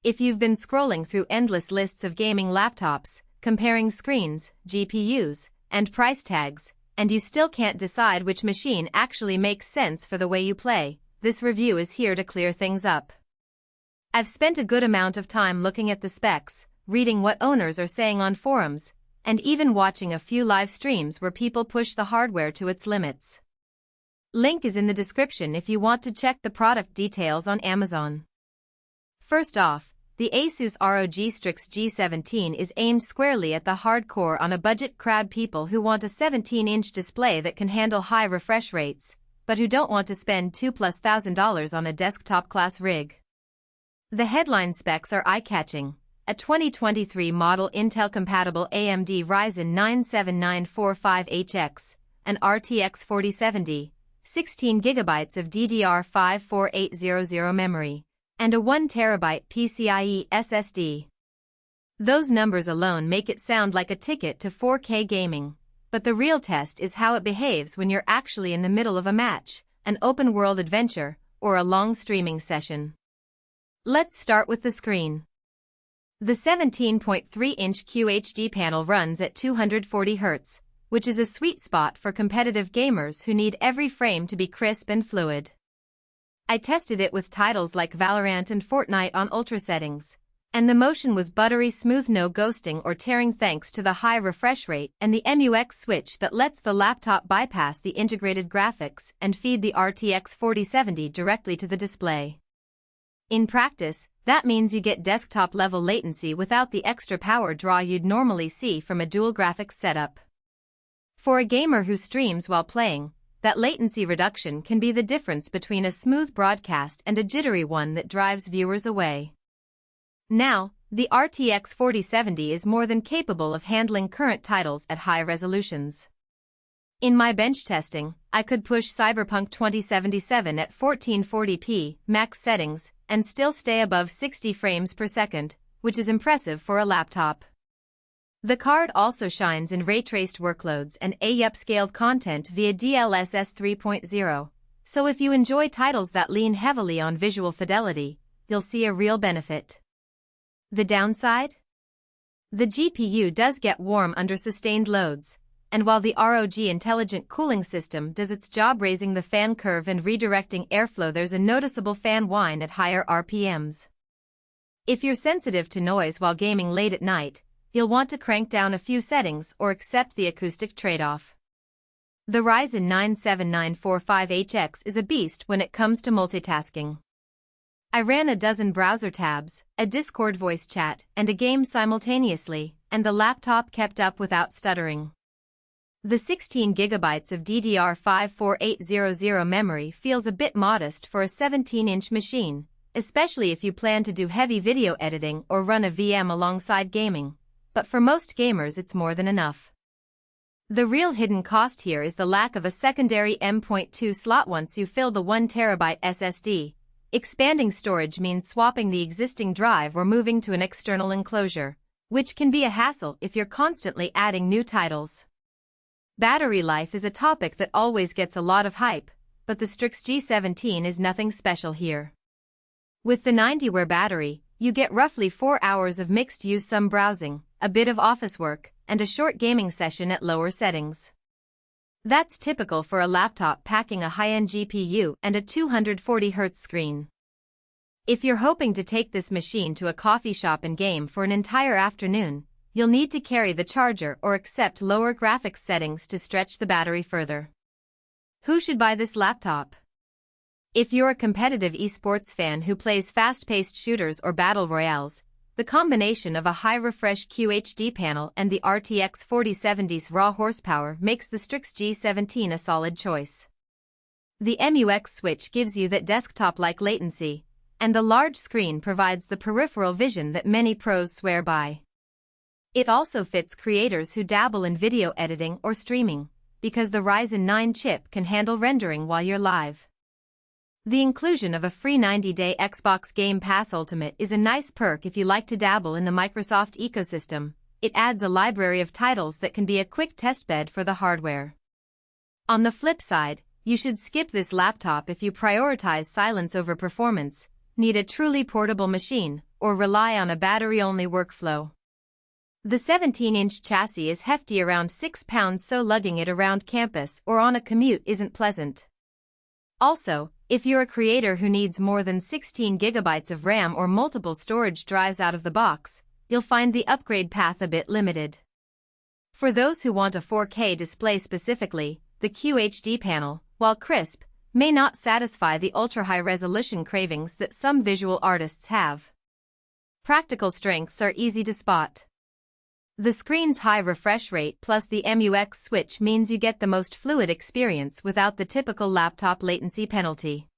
If you've been scrolling through endless lists of gaming laptops, comparing screens, GPUs, and price tags, and you still can't decide which machine actually makes sense for the way you play, this review is here to clear things up. I've spent a good amount of time looking at the specs, reading what owners are saying on forums, and even watching a few live streams where people push the hardware to its limits. Link is in the description if you want to check the product details on Amazon. First off, the ASUS ROG Strix G17 is aimed squarely at the hardcore on a budget crowd, people who want a 17-inch display that can handle high refresh rates, but who don't want to spend $2,000+ on a desktop-class rig. The headline specs are eye-catching: a 2023 model Intel-compatible AMD Ryzen 9-7945HX, an RTX 4070, 16GB of DDR5 4800 memory, and a 1TB PCIe SSD. Those numbers alone make it sound like a ticket to 4K gaming, but the real test is how it behaves when you're actually in the middle of a match, an open-world adventure, or a long streaming session. Let's start with the screen. The 17.3-inch QHD panel runs at 240 Hz, which is a sweet spot for competitive gamers who need every frame to be crisp and fluid. I tested it with titles like Valorant and Fortnite on ultra settings, and the motion was buttery smooth, no ghosting or tearing thanks to the high refresh rate and the MUX switch that lets the laptop bypass the integrated graphics and feed the RTX 4070 directly to the display. In practice, that means you get desktop-level latency without the extra power draw you'd normally see from a dual graphics setup. For a gamer who streams while playing, that latency reduction can be the difference between a smooth broadcast and a jittery one that drives viewers away. Now, the RTX 4070 is more than capable of handling current titles at high resolutions. In my bench testing, I could push Cyberpunk 2077 at 1440p max settings and still stay above 60 frames per second, which is impressive for a laptop. The card also shines in ray-traced workloads and upscaled content via DLSS 3.0, so if you enjoy titles that lean heavily on visual fidelity, you'll see a real benefit. The downside? The GPU does get warm under sustained loads, and while the ROG intelligent cooling system does its job raising the fan curve and redirecting airflow, there's a noticeable fan whine at higher RPMs. If you're sensitive to noise while gaming late at night, you'll want to crank down a few settings or accept the acoustic trade-off. The Ryzen 9-7945HX is a beast when it comes to multitasking. I ran a dozen browser tabs, a Discord voice chat, and a game simultaneously, and the laptop kept up without stuttering. The 16GB of DDR5 4800 memory feels a bit modest for a 17-inch machine, especially if you plan to do heavy video editing or run a VM alongside gaming. But for most gamers it's more than enough. The real hidden cost here is the lack of a secondary M.2 slot once you fill the 1TB SSD. Expanding storage means swapping the existing drive or moving to an external enclosure, which can be a hassle if you're constantly adding new titles. Battery life is a topic that always gets a lot of hype, but the Strix G17 is nothing special here. With the 90-hour battery, you get roughly 4 hours of mixed-use, some browsing, a bit of office work, and a short gaming session at lower settings. That's typical for a laptop packing a high-end GPU and a 240 Hz screen. If you're hoping to take this machine to a coffee shop and game for an entire afternoon, you'll need to carry the charger or accept lower graphics settings to stretch the battery further. Who should buy this laptop? If you're a competitive esports fan who plays fast-paced shooters or battle royales, the combination of a high-refresh QHD panel and the RTX 4070's raw horsepower makes the Strix G17 a solid choice. The MUX switch gives you that desktop-like latency, and the large screen provides the peripheral vision that many pros swear by. It also fits creators who dabble in video editing or streaming, because the Ryzen 9 chip can handle rendering while you're live. The inclusion of a free 90-day Xbox Game Pass Ultimate is a nice perk if you like to dabble in the Microsoft ecosystem. It adds a library of titles that can be a quick testbed for the hardware. On the flip side, you should skip this laptop if you prioritize silence over performance, need a truly portable machine, or rely on a battery-only workflow. The 17-inch chassis is hefty, around 6 pounds, so lugging it around campus or on a commute isn't pleasant. Also, if you're a creator who needs more than 16 gigabytes of RAM or multiple storage drives out of the box, you'll find the upgrade path a bit limited. For those who want a 4K display specifically, the QHD panel, while crisp, may not satisfy the ultra-high resolution cravings that some visual artists have. Practical strengths are easy to spot. The screen's high refresh rate plus the MUX switch means you get the most fluid experience without the typical laptop latency penalty.